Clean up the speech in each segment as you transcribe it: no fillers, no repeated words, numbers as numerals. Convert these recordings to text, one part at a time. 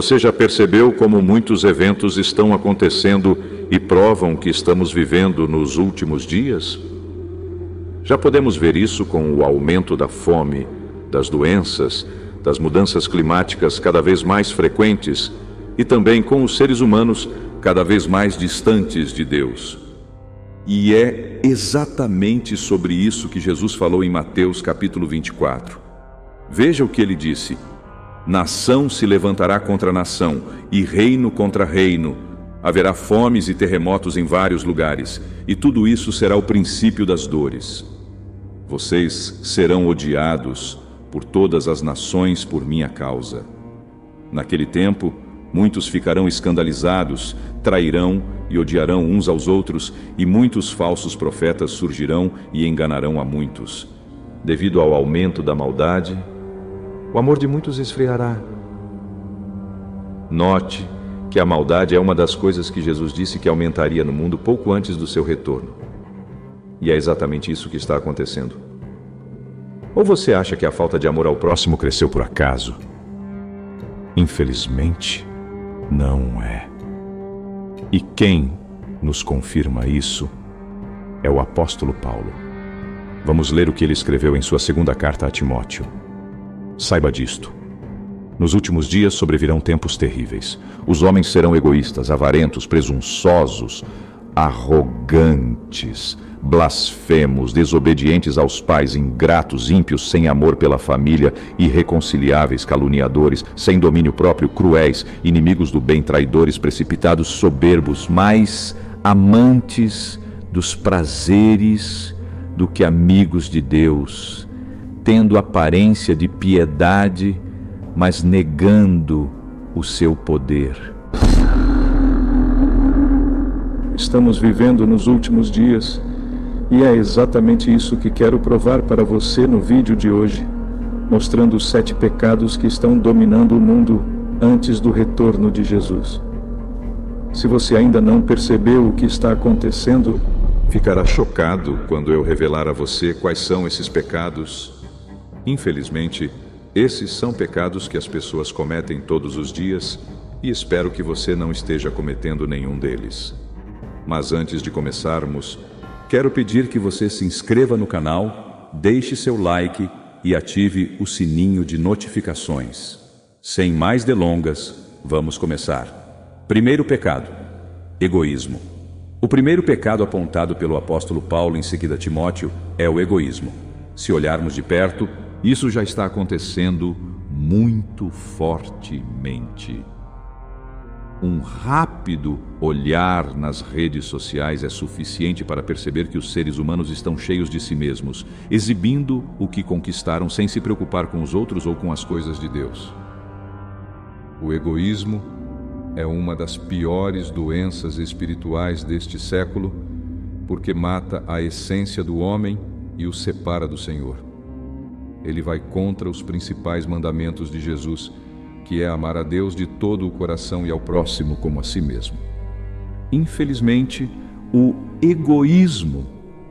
Você já percebeu como muitos eventos estão acontecendo e provam que estamos vivendo nos últimos dias? Já podemos ver isso com o aumento da fome, das doenças, das mudanças climáticas cada vez mais frequentes e também com os seres humanos cada vez mais distantes de Deus. E é exatamente sobre isso que Jesus falou em Mateus capítulo 24. Veja o que ele disse: nação se levantará contra nação e reino contra reino. Haverá fomes e terremotos em vários lugares, e tudo isso será o princípio das dores. Vocês serão odiados por todas as nações por minha causa. Naquele tempo, muitos ficarão escandalizados, trairão e odiarão uns aos outros, e muitos falsos profetas surgirão e enganarão a muitos. Devido ao aumento da maldade, o amor de muitos esfriará. Note que a maldade é uma das coisas que Jesus disse que aumentaria no mundo pouco antes do seu retorno. E é exatamente isso que está acontecendo. Ou você acha que a falta de amor ao próximo cresceu por acaso? Infelizmente, não é. E quem nos confirma isso é o apóstolo Paulo. Vamos ler o que ele escreveu em sua segunda carta a Timóteo. Saiba disto: nos últimos dias sobrevirão tempos terríveis. Os homens serão egoístas, avarentos, presunçosos, arrogantes, blasfemos, desobedientes aos pais, ingratos, ímpios, sem amor pela família, irreconciliáveis, caluniadores, sem domínio próprio, cruéis, inimigos do bem, traidores, precipitados, soberbos, mais amantes dos prazeres do que amigos de Deus, tendo aparência de piedade, mas negando o seu poder. Estamos vivendo nos últimos dias, e é exatamente isso que quero provar para você no vídeo de hoje, mostrando os 7 pecados que estão dominando o mundo antes do retorno de Jesus. Se você ainda não percebeu o que está acontecendo, ficará chocado quando eu revelar a você quais são esses pecados. Infelizmente, esses são pecados que as pessoas cometem todos os dias, e espero que você não esteja cometendo nenhum deles. Mas antes de começarmos, quero pedir que você se inscreva no canal, deixe seu like e ative o sininho de notificações. Sem mais delongas, vamos começar. Primeiro pecado: egoísmo. O primeiro pecado apontado pelo apóstolo Paulo em 2 Timóteo é o egoísmo. Se olharmos de perto, isso já está acontecendo muito fortemente. Um rápido olhar nas redes sociais é suficiente para perceber que os seres humanos estão cheios de si mesmos, exibindo o que conquistaram sem se preocupar com os outros ou com as coisas de Deus. O egoísmo é uma das piores doenças espirituais deste século, porque mata a essência do homem e o separa do Senhor. Ele vai contra os principais mandamentos de Jesus, que é amar a Deus de todo o coração e ao próximo como a si mesmo. Infelizmente, o egoísmo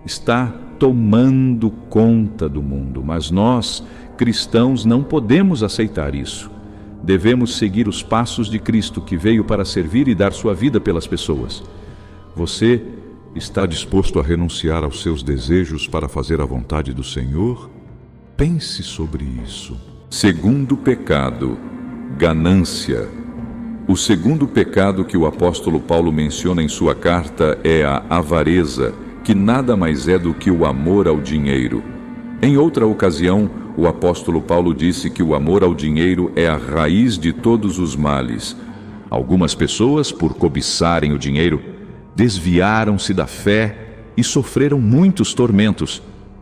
está tomando conta do mundo, mas nós, cristãos, não podemos aceitar isso. Devemos seguir os passos de Cristo, que veio para servir e dar sua vida pelas pessoas. Você está disposto a renunciar aos seus desejos para fazer a vontade do Senhor? Pense sobre isso. Segundo pecado: ganância. O segundo pecado que o apóstolo Paulo menciona em sua carta é a avareza, que nada mais é do que o amor ao dinheiro. Em outra ocasião, o apóstolo Paulo disse que o amor ao dinheiro é a raiz de todos os males. Algumas pessoas, por cobiçarem o dinheiro, desviaram-se da fé e sofreram muitos tormentos.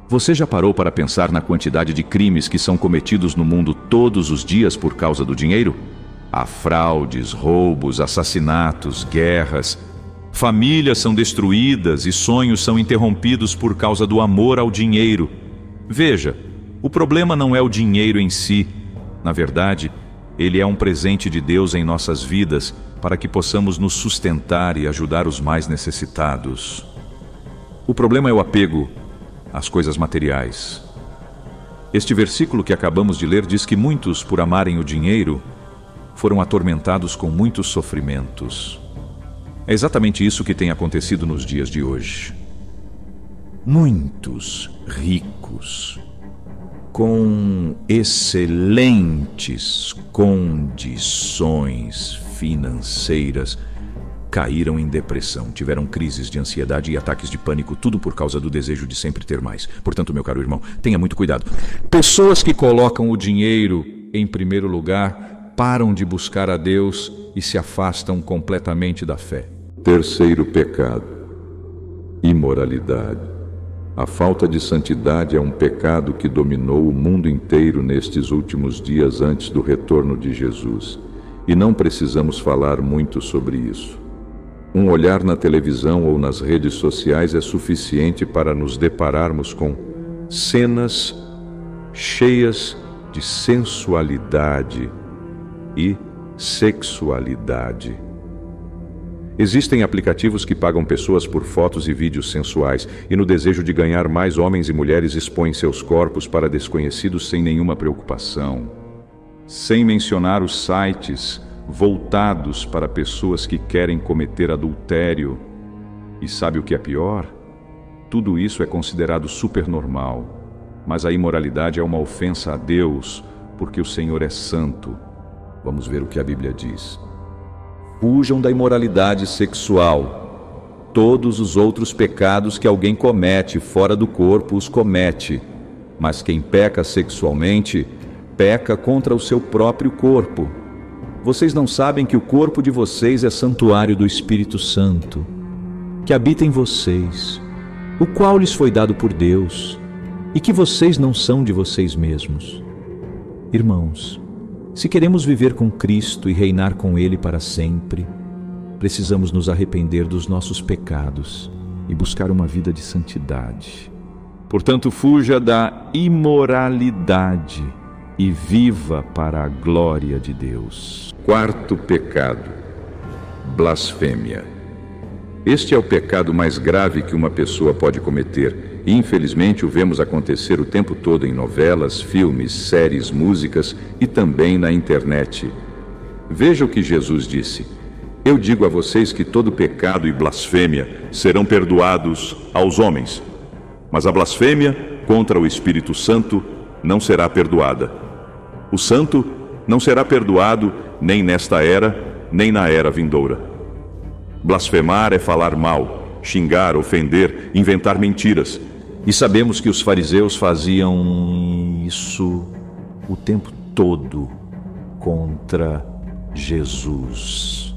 Você já parou para pensar na quantidade de crimes que são cometidos no mundo todos os dias por causa do dinheiro? Há fraudes, roubos, assassinatos, guerras. Famílias são destruídas e sonhos são interrompidos por causa do amor ao dinheiro. Veja, o problema não é o dinheiro em si. Na verdade, ele é um presente de Deus em nossas vidas para que possamos nos sustentar e ajudar os mais necessitados. O problema é o apego às coisas materiais. Este versículo que acabamos de ler diz que muitos, por amarem o dinheiro, foram atormentados com muitos sofrimentos. É exatamente isso que tem acontecido nos dias de hoje. Muitos ricos, com excelentes condições financeiras, caíram em depressão, tiveram crises de ansiedade e ataques de pânico, tudo por causa do desejo de sempre ter mais. Portanto, meu caro irmão, tenha muito cuidado. Pessoas que colocam o dinheiro em primeiro lugar param de buscar a Deus e se afastam completamente da fé. Terceiro pecado: imoralidade. A falta de santidade é um pecado que dominou o mundo inteiro nestes últimos dias antes do retorno de Jesus. E não precisamos falar muito sobre isso. Um olhar na televisão ou nas redes sociais é suficiente para nos depararmos com cenas cheias de sensualidade e sexualidade. Existem aplicativos que pagam pessoas por fotos e vídeos sensuais, e no desejo de ganhar mais, homens e mulheres expõem seus corpos para desconhecidos sem nenhuma preocupação. Sem mencionar os sites voltados para pessoas que querem cometer adultério. E sabe o que é pior? Tudo isso é considerado supernormal, mas a imoralidade é uma ofensa a Deus, porque o Senhor é santo. Vamos ver o que a Bíblia diz. Fujam da imoralidade sexual. Todos os outros pecados que alguém comete fora do corpo os comete, mas quem peca sexualmente peca contra o seu próprio corpo. Vocês não sabem que o corpo de vocês é santuário do Espírito Santo, que habita em vocês, o qual lhes foi dado por Deus, e que vocês não são de vocês mesmos. Irmãos, se queremos viver com Cristo e reinar com Ele para sempre, precisamos nos arrepender dos nossos pecados e buscar uma vida de santidade. Portanto, fuja da imoralidade e viva para a glória de Deus. Quarto pecado: blasfêmia. Este é o pecado mais grave que uma pessoa pode cometer, e infelizmente o vemos acontecer o tempo todo em novelas, filmes, séries, músicas e também na internet. Veja o que Jesus disse: eu digo a vocês que todo pecado e blasfêmia serão perdoados aos homens, mas a blasfêmia contra o Espírito Santo não será perdoada. O santo não será perdoado nem nesta era, nem na era vindoura. Blasfemar é falar mal, xingar, ofender, inventar mentiras. E sabemos que os fariseus faziam isso o tempo todo contra Jesus.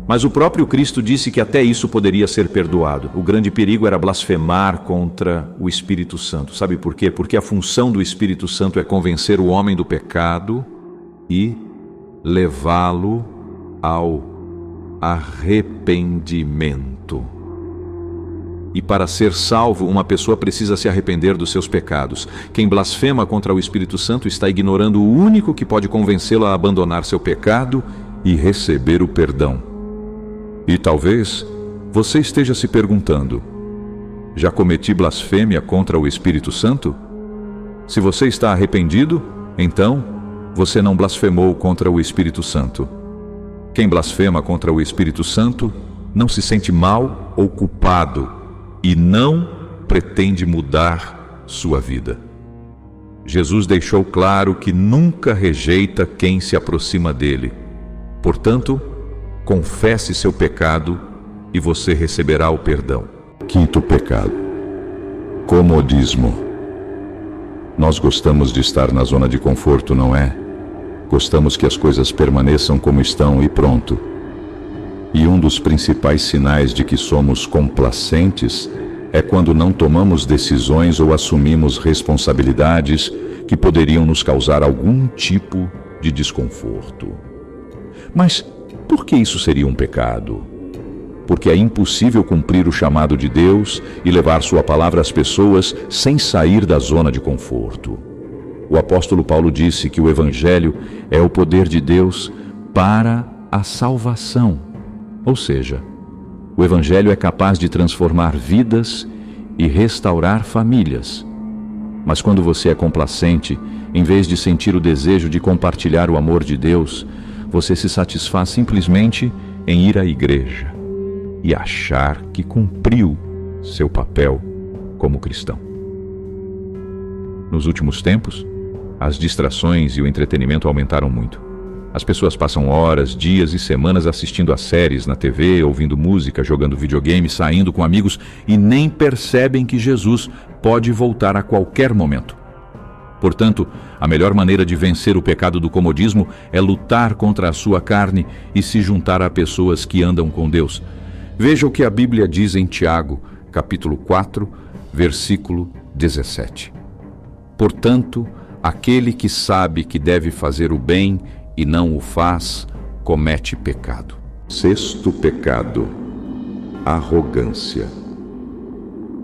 Mas o próprio Cristo disse que até isso poderia ser perdoado. O grande perigo era blasfemar contra o Espírito Santo. Sabe por quê? Porque a função do Espírito Santo é convencer o homem do pecado e levá-lo ao arrependimento. E para ser salvo, uma pessoa precisa se arrepender dos seus pecados. Quem blasfema contra o Espírito Santo está ignorando o único que pode convencê-lo a abandonar seu pecado e receber o perdão. E talvez você esteja se perguntando: já cometi blasfêmia contra o Espírito Santo? Se você está arrependido, então você não blasfemou contra o Espírito Santo. Quem blasfema contra o Espírito Santo não se sente mal ou culpado e não pretende mudar sua vida. Jesus deixou claro que nunca rejeita quem se aproxima dele. Portanto, confesse seu pecado e você receberá o perdão. Quinto pecado: comodismo. Nós gostamos de estar na zona de conforto, não é? Gostamos que as coisas permaneçam como estão e pronto. E um dos principais sinais de que somos complacentes é quando não tomamos decisões ou assumimos responsabilidades que poderiam nos causar algum tipo de desconforto. Mas por que isso seria um pecado? Porque é impossível cumprir o chamado de Deus e levar sua palavra às pessoas sem sair da zona de conforto. O apóstolo Paulo disse que o Evangelho é o poder de Deus para a salvação. Ou seja, o Evangelho é capaz de transformar vidas e restaurar famílias. Mas quando você é complacente, em vez de sentir o desejo de compartilhar o amor de Deus, você se satisfaz simplesmente em ir à igreja e achar que cumpriu seu papel como cristão. Nos últimos tempos, as distrações e o entretenimento aumentaram muito. As pessoas passam horas, dias e semanas assistindo a séries na TV, ouvindo música, jogando videogame, saindo com amigos e nem percebem que Jesus pode voltar a qualquer momento. Portanto, a melhor maneira de vencer o pecado do comodismo é lutar contra a sua carne e se juntar a pessoas que andam com Deus. Veja o que a Bíblia diz em Tiago, capítulo 4, versículo 17. Portanto, aquele que sabe que deve fazer o bem e não o faz, comete pecado. Sexto pecado: arrogância.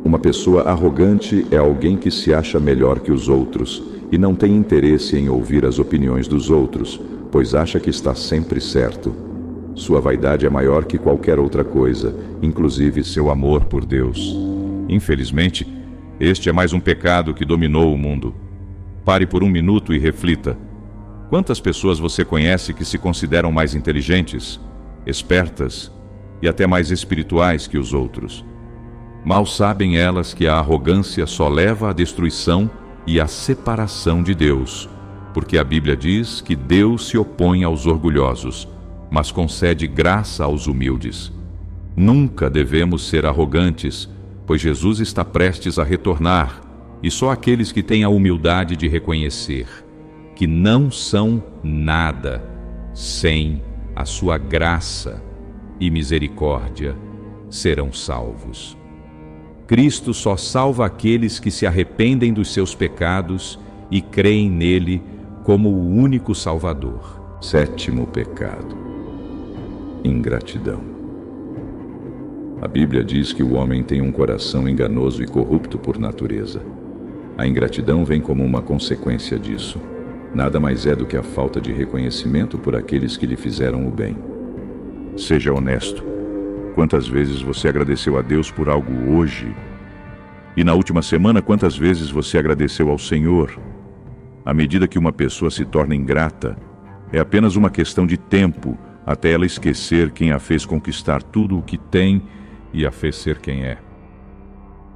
Uma pessoa arrogante é alguém que se acha melhor que os outros e não tem interesse em ouvir as opiniões dos outros, pois acha que está sempre certo. Sua vaidade é maior que qualquer outra coisa, inclusive seu amor por Deus. Infelizmente, este é mais um pecado que dominou o mundo. Pare por um minuto e reflita. Quantas pessoas você conhece que se consideram mais inteligentes, espertas e até mais espirituais que os outros? Mal sabem elas que a arrogância só leva à destruição e à separação de Deus, porque a Bíblia diz que Deus se opõe aos orgulhosos, mas concede graça aos humildes. Nunca devemos ser arrogantes, pois Jesus está prestes a retornar, e só aqueles que têm a humildade de reconhecer que não são nada sem a sua graça e misericórdia serão salvos. Cristo só salva aqueles que se arrependem dos seus pecados e creem nele como o único Salvador. Sétimo pecado: ingratidão. A Bíblia diz que o homem tem um coração enganoso e corrupto por natureza. A ingratidão vem como uma consequência disso. Nada mais é do que a falta de reconhecimento por aqueles que lhe fizeram o bem. Seja honesto. Quantas vezes você agradeceu a Deus por algo hoje? E na última semana, quantas vezes você agradeceu ao Senhor? À medida que uma pessoa se torna ingrata, é apenas uma questão de tempo até ela esquecer quem a fez conquistar tudo o que tem e a fez ser quem é.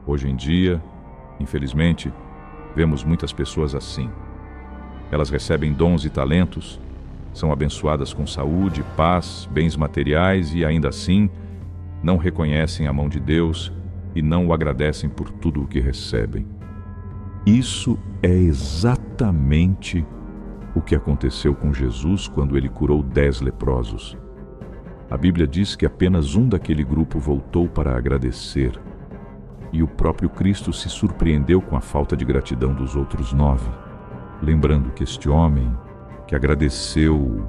Hoje em dia, infelizmente, vemos muitas pessoas assim. Elas recebem dons e talentos, são abençoadas com saúde, paz, bens materiais e ainda assim não reconhecem a mão de Deus e não o agradecem por tudo o que recebem. Isso é exatamente o que aconteceu com Jesus quando ele curou 10 leprosos. A Bíblia diz que apenas um daquele grupo voltou para agradecer, e o próprio Cristo se surpreendeu com a falta de gratidão dos outros 9, lembrando que este homem, que agradeceu,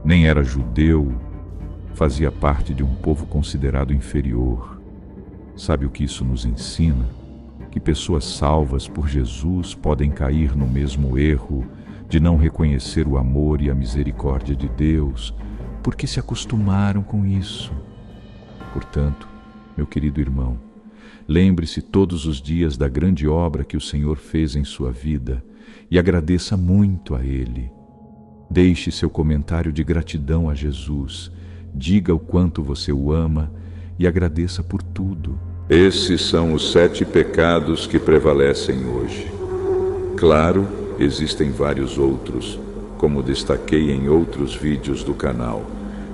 nem era judeu, fazia parte de um povo considerado inferior. Sabe o que isso nos ensina? Que pessoas salvas por Jesus podem cair no mesmo erro de não reconhecer o amor e a misericórdia de Deus, porque se acostumaram com isso. Portanto, meu querido irmão, lembre-se todos os dias da grande obra que o Senhor fez em sua vida e agradeça muito a Ele. Deixe seu comentário de gratidão a Jesus, diga o quanto você o ama e agradeça por tudo. Esses são os 7 pecados que prevalecem hoje. Claro, existem vários outros, como destaquei em outros vídeos do canal.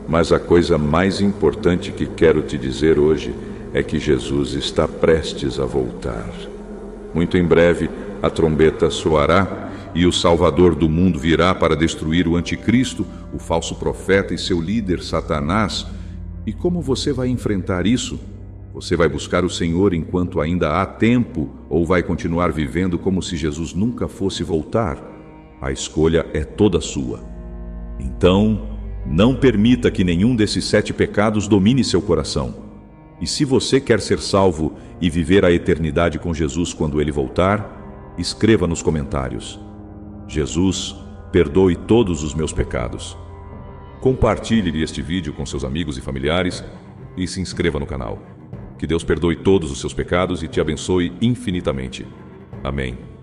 Mas a coisa mais importante que quero te dizer hoje é que Jesus está prestes a voltar. Muito em breve, a trombeta soará e o Salvador do mundo virá para destruir o anticristo, o falso profeta e seu líder, Satanás. E como você vai enfrentar isso? Você vai buscar o Senhor enquanto ainda há tempo ou vai continuar vivendo como se Jesus nunca fosse voltar? A escolha é toda sua. Então, não permita que nenhum desses 7 pecados domine seu coração. E se você quer ser salvo e viver a eternidade com Jesus quando Ele voltar, escreva nos comentários: Jesus, perdoe todos os meus pecados. Compartilhe este vídeo com seus amigos e familiares e se inscreva no canal. Que Deus perdoe todos os seus pecados e te abençoe infinitamente. Amém.